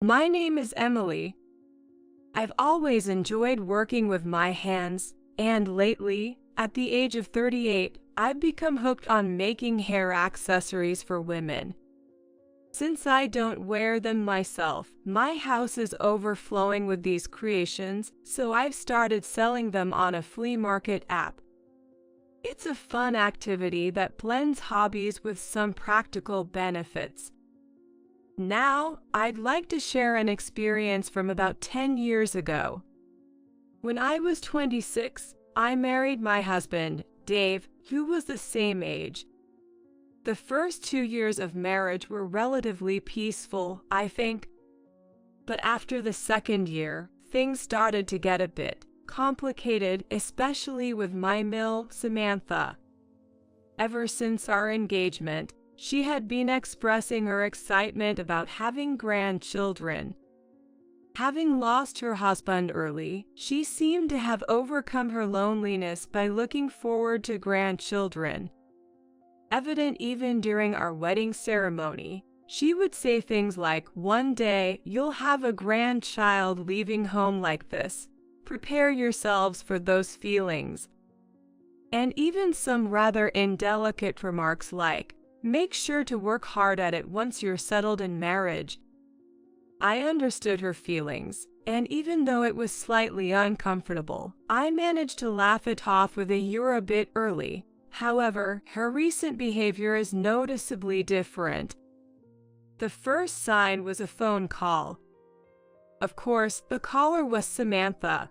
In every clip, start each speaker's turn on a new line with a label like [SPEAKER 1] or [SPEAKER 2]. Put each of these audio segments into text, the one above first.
[SPEAKER 1] My name is Emily. I've always enjoyed working with my hands, and lately, at the age of 38, I've become hooked on making hair accessories for women. Since I don't wear them myself, my house is overflowing with these creations, so I've started selling them on a flea market app. It's a fun activity that blends hobbies with some practical benefits. Now, I'd like to share an experience from about 10 years ago. When I was 26, I married my husband, Dave, who was the same age. The first 2 years of marriage were relatively peaceful, I think. But after the second year, things started to get a bit complicated, especially with my mill, Samantha. Ever since our engagement, she had been expressing her excitement about having grandchildren. Having lost her husband early, she seemed to have overcome her loneliness by looking forward to grandchildren. Evident even during our wedding ceremony, she would say things like, "One day, you'll have a grandchild leaving home like this. Prepare yourselves for those feelings." And even some rather indelicate remarks like, "Make sure to work hard at it once you're settled in marriage." I understood her feelings, and even though it was slightly uncomfortable, I managed to laugh it off with a "You're a bit early." However, her recent behavior is noticeably different. The first sign was a phone call. Of course, the caller was Samantha,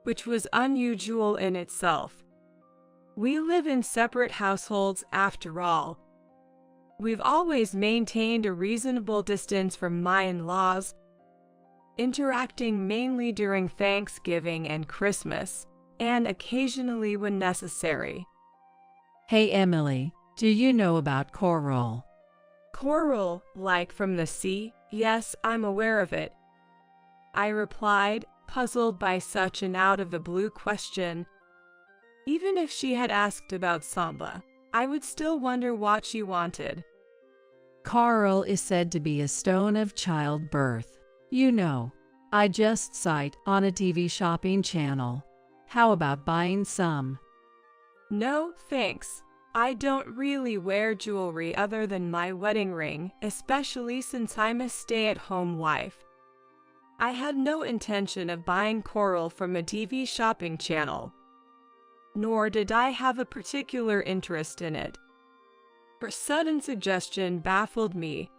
[SPEAKER 1] which was unusual in itself. We live in separate households after all. We've always maintained a reasonable distance from my in-laws, interacting mainly during Thanksgiving and Christmas, and occasionally when necessary.
[SPEAKER 2] Hey Emily, do you know about coral?
[SPEAKER 1] Coral, like from the sea? Yes, I'm aware of it, I replied, puzzled by such an out-of-the-blue question. Even if she had asked about samba, I would still wonder what she wanted.
[SPEAKER 2] Coral is said to be a stone of childbirth. You know, I just saw it on a TV shopping channel. How about buying some?
[SPEAKER 1] No, thanks. I don't really wear jewelry other than my wedding ring, especially since I'm a stay-at-home wife. I had no intention of buying coral from a TV shopping channel, nor did I have a particular interest in it. Her sudden suggestion baffled me.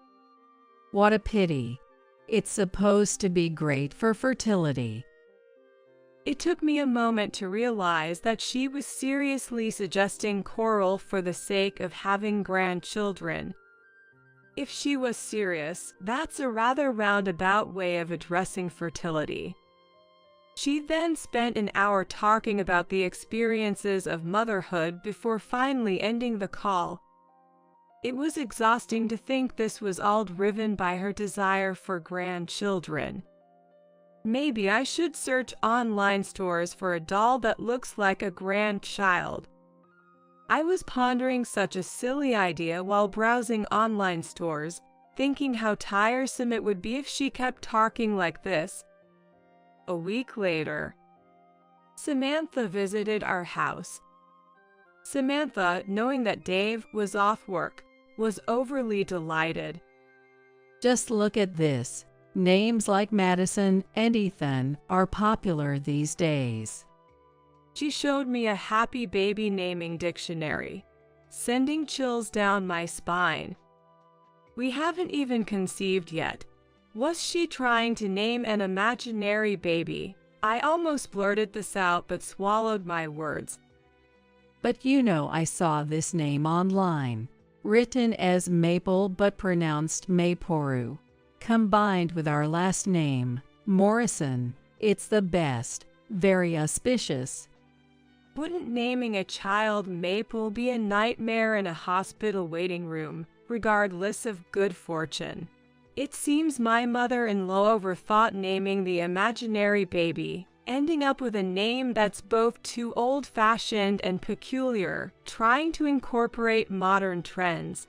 [SPEAKER 2] What a pity. It's supposed to be great for fertility.
[SPEAKER 1] It took me a moment to realize that she was seriously suggesting coral for the sake of having grandchildren. If she was serious, that's a rather roundabout way of addressing fertility. She then spent an hour talking about the experiences of motherhood before finally ending the call. It was exhausting to think this was all driven by her desire for grandchildren. Maybe I should search online stores for a doll that looks like a grandchild. I was pondering such a silly idea while browsing online stores, thinking how tiresome it would be if she kept talking like this. A week later, Samantha visited our house. Samantha, knowing that Dave was off work, was overly delighted.
[SPEAKER 2] Just look at this. Names like Madison and Ethan are popular these days.
[SPEAKER 1] She showed me a happy baby naming dictionary, sending chills down my spine. We haven't even conceived yet. Was she trying to name an imaginary baby? I almost blurted this out but swallowed my words.
[SPEAKER 2] But you know, I saw this name online, written as Maple but pronounced Mayporu. Combined with our last name, Morrison, it's the best. Very auspicious.
[SPEAKER 1] Wouldn't naming a child Maple be a nightmare in a hospital waiting room, regardless of good fortune? It seems my mother-in-law overthought naming the imaginary baby, ending up with a name that's both too old-fashioned and peculiar, trying to incorporate modern trends.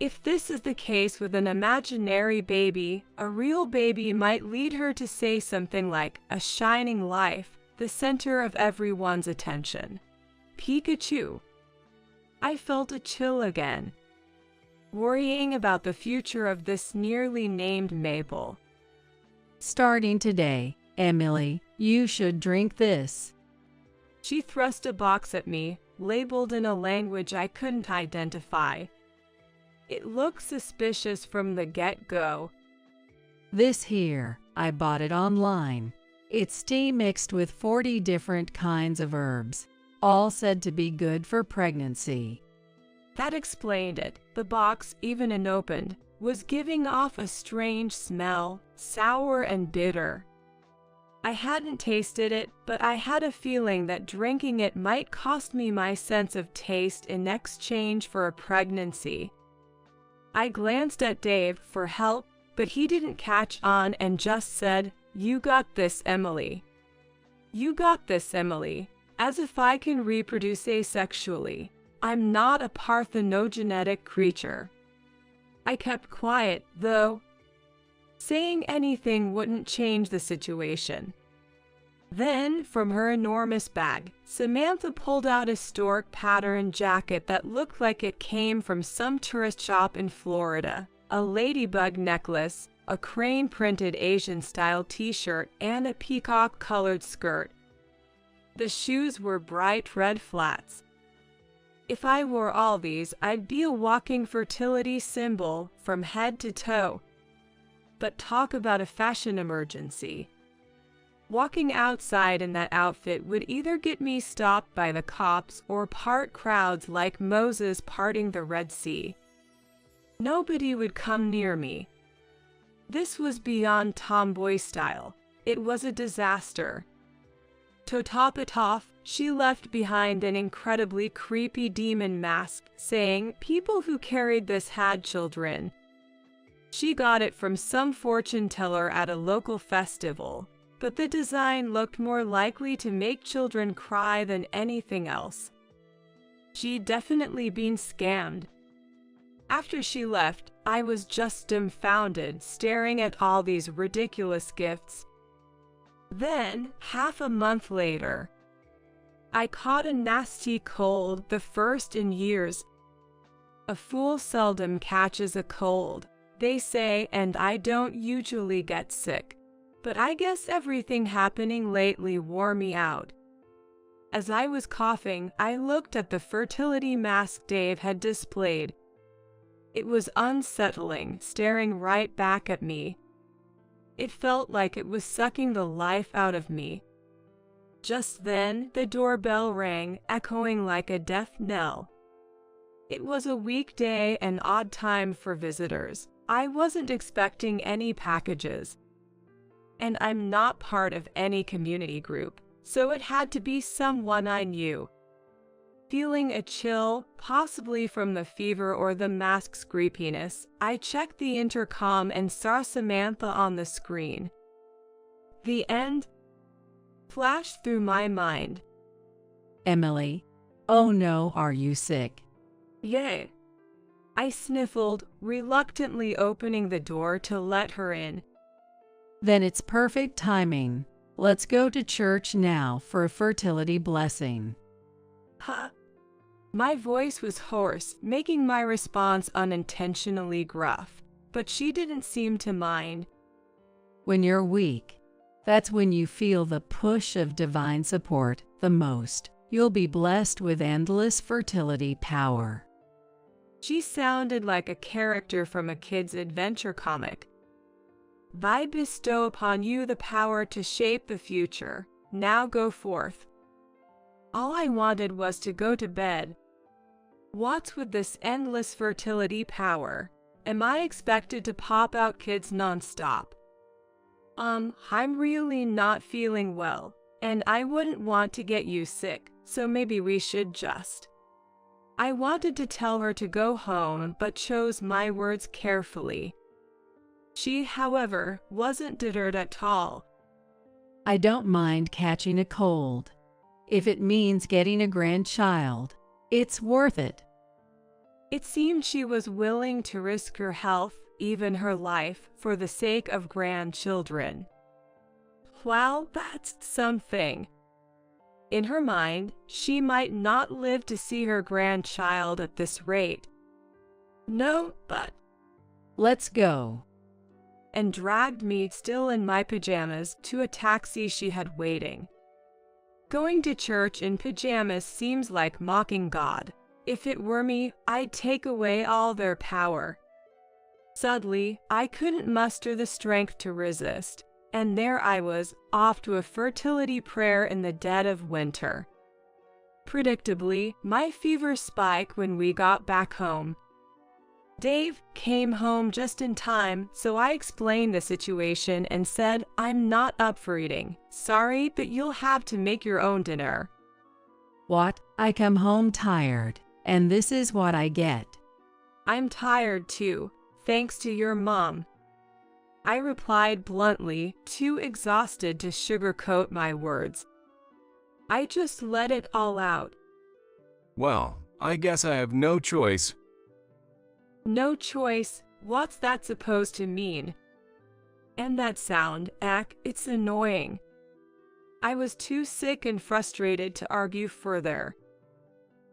[SPEAKER 1] If this is the case with an imaginary baby, a real baby might lead her to say something like, "A shining life, the center of everyone's attention. Pikachu." I felt a chill again, worrying about the future of this nearly named Maple.
[SPEAKER 2] Starting today, Emily, you should drink this.
[SPEAKER 1] She thrust a box at me, labeled in a language I couldn't identify. It looked suspicious from the get-go.
[SPEAKER 2] This here, I bought it online. It's tea mixed with 40 different kinds of herbs, all said to be good for pregnancy.
[SPEAKER 1] That explained it. The box, even unopened, was giving off a strange smell, sour and bitter. I hadn't tasted it, but I had a feeling that drinking it might cost me my sense of taste in exchange for a pregnancy. I glanced at Dave for help, but he didn't catch on and just said, "You got this, Emily. You got this, Emily," as if I can reproduce asexually. I'm not a parthenogenetic creature. I kept quiet, though. Saying anything wouldn't change the situation. Then, from her enormous bag, Samantha pulled out a stork pattern jacket that looked like it came from some tourist shop in Florida, a ladybug necklace, a crane-printed Asian-style t-shirt, and a peacock-colored skirt. The shoes were bright red flats. If I wore all these, I'd be a walking fertility symbol from head to toe. But talk about a fashion emergency. Walking outside in that outfit would either get me stopped by the cops or part crowds like Moses parting the Red Sea. Nobody would come near me. This was beyond tomboy style. It was a disaster. To top it off, she left behind an incredibly creepy demon mask, saying people who carried this had children. She got it from some fortune teller at a local festival, but the design looked more likely to make children cry than anything else. She'd definitely been scammed. After she left, I was just dumbfounded, staring at all these ridiculous gifts. Then, half a month later, I caught a nasty cold, the first in years. A fool seldom catches a cold, they say, and I don't usually get sick. But I guess everything happening lately wore me out. As I was coughing, I looked at the fertility mask Dave had displayed. It was unsettling, staring right back at me. It felt like it was sucking the life out of me. Just then, the doorbell rang, echoing like a death knell. It was a weekday, an odd time for visitors. I wasn't expecting any packages. And I'm not part of any community group, so it had to be someone I knew. Feeling a chill, possibly from the fever or the mask's creepiness, I checked the intercom and saw Samantha on the screen. The end flashed through my mind.
[SPEAKER 2] Emily, oh no, are you sick?
[SPEAKER 1] Yay. I sniffled, reluctantly opening the door to let her in.
[SPEAKER 2] Then it's perfect timing. Let's go to church now for a fertility blessing.
[SPEAKER 1] Huh? My voice was hoarse, making my response unintentionally gruff, but she didn't seem to mind.
[SPEAKER 2] When you're weak, that's when you feel the push of divine support the most. You'll be blessed with endless fertility power.
[SPEAKER 1] She sounded like a character from a kid's adventure comic. I bestow upon you the power to shape the future. Now go forth. All I wanted was to go to bed. What's with this endless fertility power? Am I expected to pop out kids nonstop? I'm really not feeling well, and I wouldn't want to get you sick, so maybe we should just. I wanted to tell her to go home, but chose my words carefully. She, however, wasn't deterred at all.
[SPEAKER 2] I don't mind catching a cold. If it means getting a grandchild, it's worth it.
[SPEAKER 1] It seemed she was willing to risk her health, even her life, for the sake of grandchildren. Well, that's something. In her mind, she might not live to see her grandchild at this rate. No, but...
[SPEAKER 2] Let's go.
[SPEAKER 1] And dragged me, still in my pajamas, to a taxi she had waiting. Going to church in pajamas seems like mocking God. If it were me, I'd take away all their power. Suddenly, I couldn't muster the strength to resist, and there I was, off to a fertility prayer in the dead of winter. Predictably, my fever spiked when we got back home. Dave came home just in time, so I explained the situation and said, "I'm not up for eating. Sorry, but you'll have to make your own dinner."
[SPEAKER 2] What? I come home tired, and this is what I get.
[SPEAKER 1] "I'm tired too, thanks to your mom," I replied bluntly, too exhausted to sugarcoat my words. I just let it all out.
[SPEAKER 3] "Well, I guess I have no choice."
[SPEAKER 1] No choice? What's that supposed to mean? And that sound, it's annoying. I was too sick and frustrated to argue further.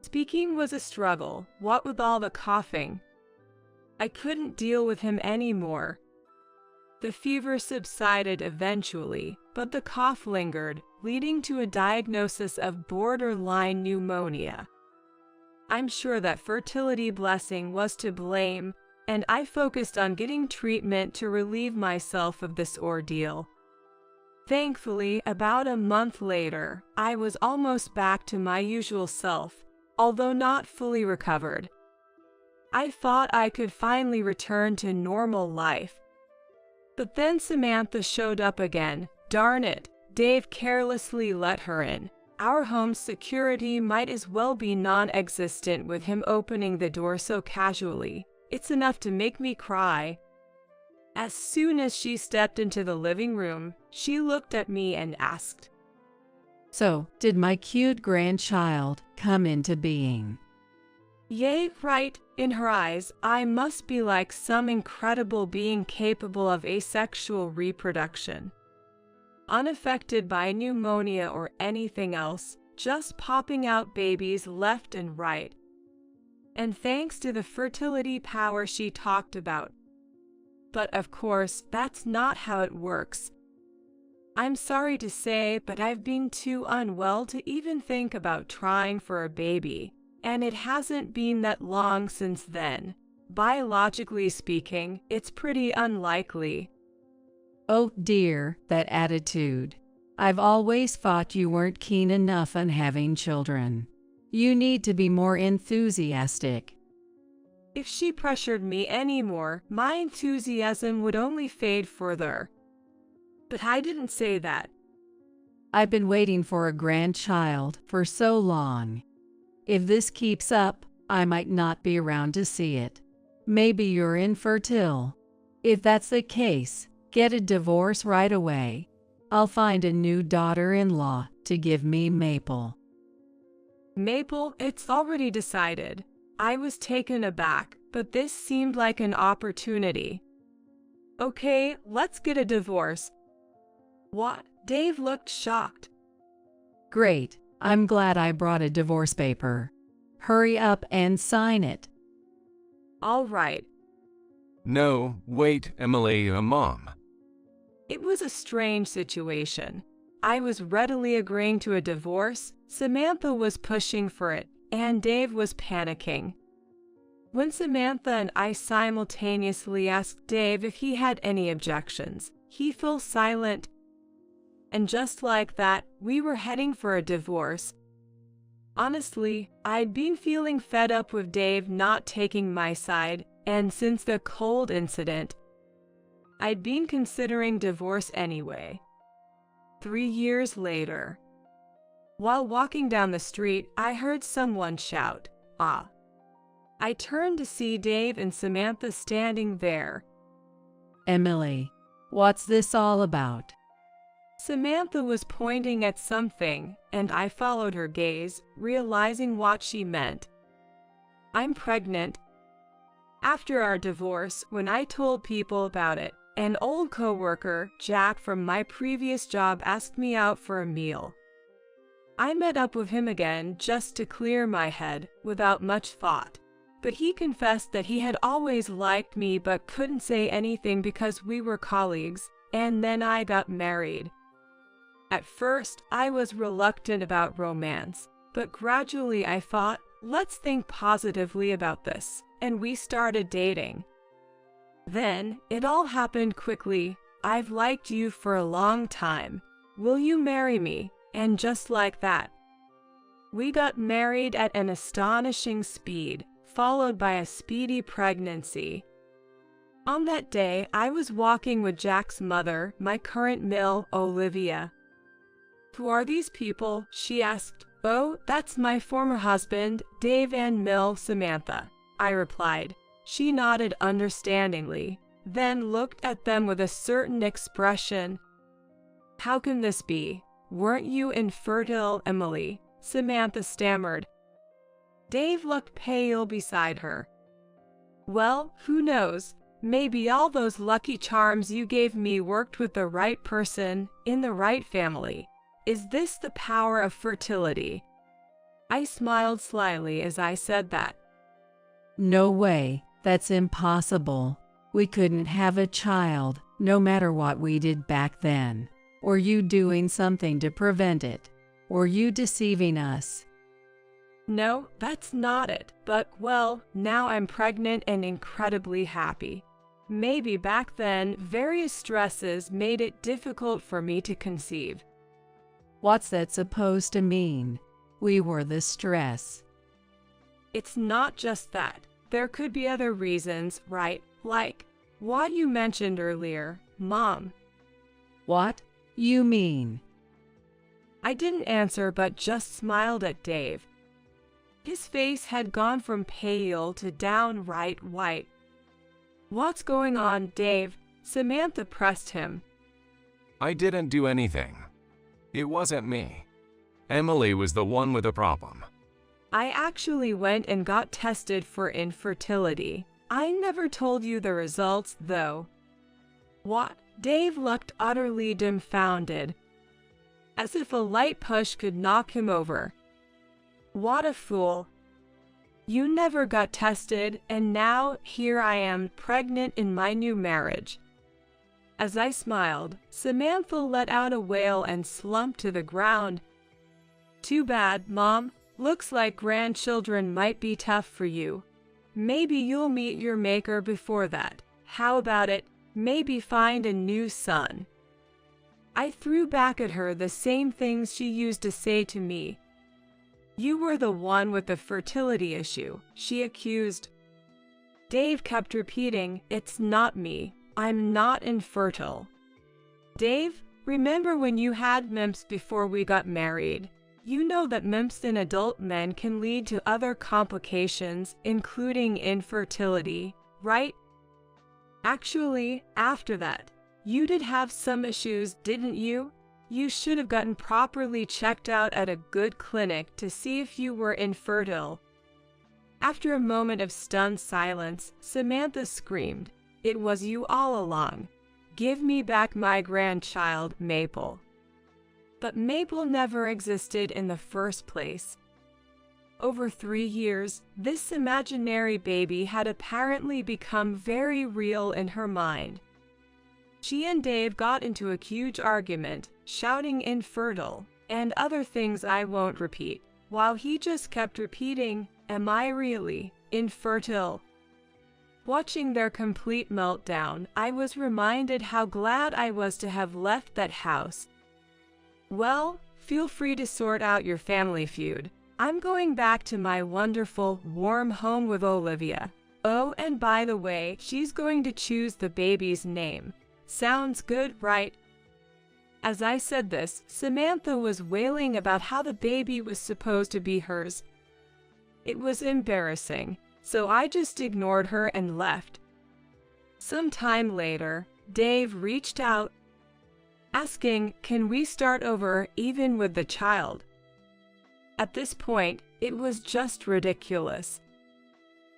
[SPEAKER 1] Speaking was a struggle, what with all the coughing. I couldn't deal with him anymore. The fever subsided eventually, but the cough lingered, leading to a diagnosis of borderline pneumonia. I'm sure that fertility blessing was to blame, and I focused on getting treatment to relieve myself of this ordeal. Thankfully, about a month later, I was almost back to my usual self, although not fully recovered. I thought I could finally return to normal life. But then Samantha showed up again. Darn it, Dave carelessly let her in. Our home's security might as well be non-existent with him opening the door so casually. It's enough to make me cry. As soon as she stepped into the living room, she looked at me and asked,
[SPEAKER 2] "So, did my cute grandchild come into being?"
[SPEAKER 1] "Yay, right." In her eyes, I must be like some incredible being capable of asexual reproduction. Unaffected by pneumonia or anything else, just popping out babies left and right. And thanks to the fertility power she talked about. But of course, that's not how it works. I'm sorry to say, but I've been too unwell to even think about trying for a baby, and it hasn't been that long since then. Biologically speaking, it's pretty unlikely.
[SPEAKER 2] Oh dear, that attitude. I've always thought you weren't keen enough on having children. You need to be more enthusiastic.
[SPEAKER 1] If she pressured me anymore, my enthusiasm would only fade further. But I didn't say that.
[SPEAKER 2] I've been waiting for a grandchild for so long. If this keeps up, I might not be around to see it. Maybe you're infertile. If that's the case, get a divorce right away. I'll find a new daughter-in-law to give me Maple.
[SPEAKER 1] Maple, it's already decided. I was taken aback, but this seemed like an opportunity. Okay, let's get a divorce. What? Dave looked shocked.
[SPEAKER 2] Great, I'm glad I brought a divorce paper. Hurry up and sign it.
[SPEAKER 1] All right.
[SPEAKER 3] "No, wait, Emily, Mom."
[SPEAKER 1] It was a strange situation. I was readily agreeing to a divorce, Samantha was pushing for it, and Dave was panicking. When Samantha and I simultaneously asked Dave if he had any objections, he fell silent. And just like that, we were heading for a divorce. Honestly, I'd been feeling fed up with Dave not taking my side, and since the cold incident, I'd been considering divorce anyway. 3 years later, while walking down the street, I heard someone shout, "Ah!" I turned to see Dave and Samantha standing there.
[SPEAKER 2] Emily, what's this all about?
[SPEAKER 1] Samantha was pointing at something, and I followed her gaze, realizing what she meant. "I'm pregnant," After our divorce, when I told people about it, an old coworker, Jack from my previous job, asked me out for a meal. I met up with him again just to clear my head, without much thought. But he confessed that he had always liked me but couldn't say anything because we were colleagues, and then I got married. At first, I was reluctant about romance, but gradually I thought, let's think positively about this, and we started dating. Then, it all happened quickly. I've liked you for a long time. Will you marry me? And just like that, we got married at an astonishing speed, followed by a speedy pregnancy. On that day, I was walking with Jack's mother, my current mill, Olivia. Who are these people? She asked. Oh, that's my former husband, Dave, and mill, Samantha, I replied. She nodded understandingly, then looked at them with a certain expression. How can this be? Weren't you infertile, Emily? Samantha stammered. Dave looked pale beside her. Well, who knows? Maybe all those lucky charms you gave me worked with the right person, in the right family. Is this the power of fertility? I smiled slyly as I said that.
[SPEAKER 2] No way, that's impossible. We couldn't have a child, no matter what we did back then. Or you doing something to prevent it. Or you deceiving us.
[SPEAKER 1] No, that's not it. But, well, now I'm pregnant and incredibly happy. Maybe back then, various stresses made it difficult for me to conceive.
[SPEAKER 2] What's that supposed to mean? We were the stress.
[SPEAKER 1] It's not just that. There could be other reasons, right? Like what you mentioned earlier, Mom.
[SPEAKER 2] What? You mean?
[SPEAKER 1] I didn't answer but just smiled at Dave. His face had gone from pale to downright white. What's going on, Dave? Samantha pressed him.
[SPEAKER 3] I didn't do anything. It wasn't me. Emily was the one with the problem.
[SPEAKER 1] I actually went and got tested for infertility. I never told you the results, though. What? Dave looked utterly dumbfounded, as if a light push could knock him over. What a fool. You never got tested, and now here I am, pregnant in my new marriage. As I smiled, Samantha let out a wail and slumped to the ground. Too bad, Mom. Looks like grandchildren might be tough for you. Maybe you'll meet your maker before that. How about it? Maybe find a new son. I threw back at her the same things she used to say to me. You were the one with the fertility issue, she accused. Dave kept repeating, it's not me. I'm not infertile. Dave, remember when you had MIMS before we got married? You know that MIMS in adult men can lead to other complications, including infertility, right? Actually, after that, you did have some issues, didn't you? You should have gotten properly checked out at a good clinic to see if you were infertile. After a moment of stunned silence, Samantha screamed, it was you all along. Give me back my grandchild, Maple. But Maple never existed in the first place. Over 3 years, this imaginary baby had apparently become very real in her mind. She and Dave got into a huge argument, shouting infertile, and other things I won't repeat, while he just kept repeating, am I really infertile? Watching their complete meltdown, I was reminded how glad I was to have left that house. Well, feel free to sort out your family feud. I'm going back to my wonderful, warm home with Olivia. Oh, and by the way, she's going to choose the baby's name. Sounds good, right? As I said this, Samantha was wailing about how the baby was supposed to be hers. It was embarrassing, so I just ignored her and left. Some time later, Dave reached out, asking, can we start over even with the child? At this point, it was just ridiculous.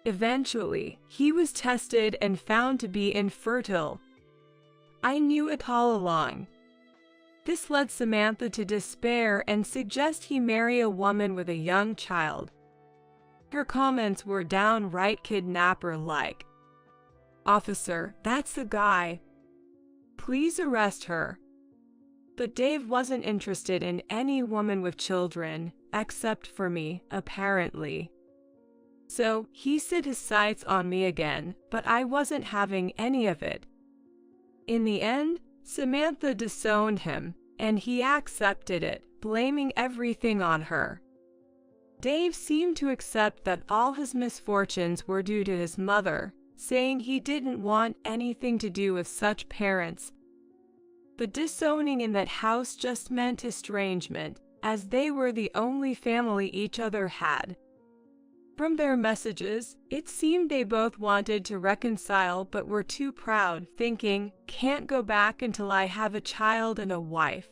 [SPEAKER 1] Eventually, he was tested and found to be infertile. I knew it all along. This led Samantha to despair and suggest he marry a woman with a young child. Her comments were downright kidnapper-like. "Officer, that's the guy. Please arrest her." But Dave wasn't interested in any woman with children, except for me, apparently. So he set his sights on me again, but I wasn't having any of it. In the end, Samantha disowned him, and he accepted it, blaming everything on her. Dave seemed to accept that all his misfortunes were due to his mother, saying he didn't want anything to do with such parents. But disowning in that house just meant estrangement, as they were the only family each other had. From their messages, it seemed they both wanted to reconcile but were too proud, thinking, "Can't go back until I have a child and a wife."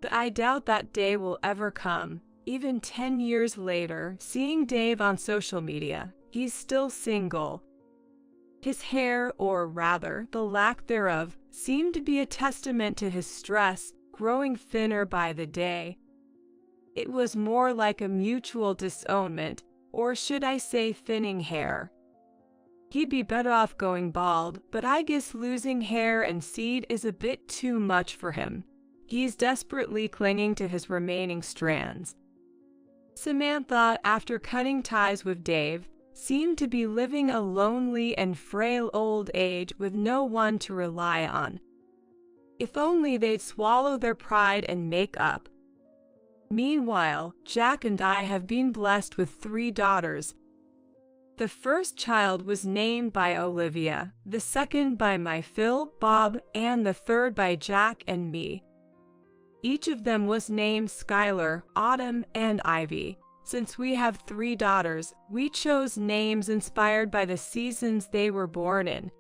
[SPEAKER 1] But I doubt that day will ever come. Even 10 years later, seeing Dave on social media, he's still single. His hair, or rather, the lack thereof, seemed to be a testament to his stress, growing thinner by the day. It was more like a mutual disownment, or should I say thinning hair. He'd be better off going bald, but I guess losing hair and seed is a bit too much for him. He's desperately clinging to his remaining strands. Samantha, after cutting ties with Dave, seemed to be living a lonely and frail old age with no one to rely on. If only they'd swallow their pride and make up. Meanwhile, Jack and I have been blessed with 3 daughters. The first child was named by Olivia, the second by my Phil, Bob, and the third by Jack and me. Each of them was named Skylar, Autumn, and Ivy. Since we have 3 daughters, we chose names inspired by the seasons they were born in.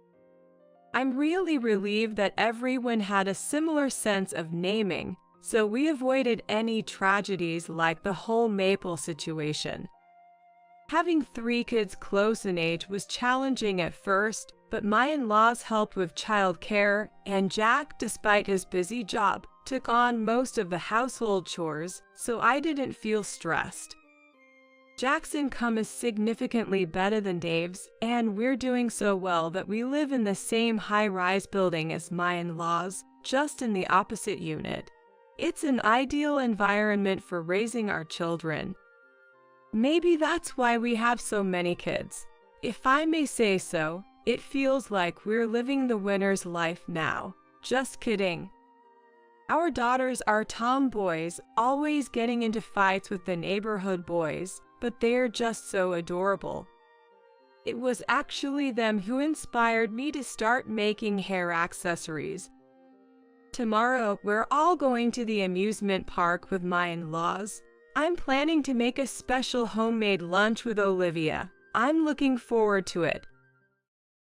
[SPEAKER 1] I'm really relieved that everyone had a similar sense of naming, so we avoided any tragedies like the whole Maple situation. Having 3 kids close in age was challenging at first, but my in-laws helped with childcare, and Jack, despite his busy job, took on most of the household chores, so I didn't feel stressed. Jack's income is significantly better than Dave's, and we're doing so well that we live in the same high-rise building as my in-laws, just in the opposite unit. It's an ideal environment for raising our children. Maybe that's why we have so many kids. If I may say so, it feels like we're living the winner's life now. Just kidding. Our daughters are tomboys, always getting into fights with the neighborhood boys, but they're just so adorable. It was actually them who inspired me to start making hair accessories. Tomorrow, we're all going to the amusement park with my in-laws. I'm planning to make a special homemade lunch with Olivia. I'm looking forward to it.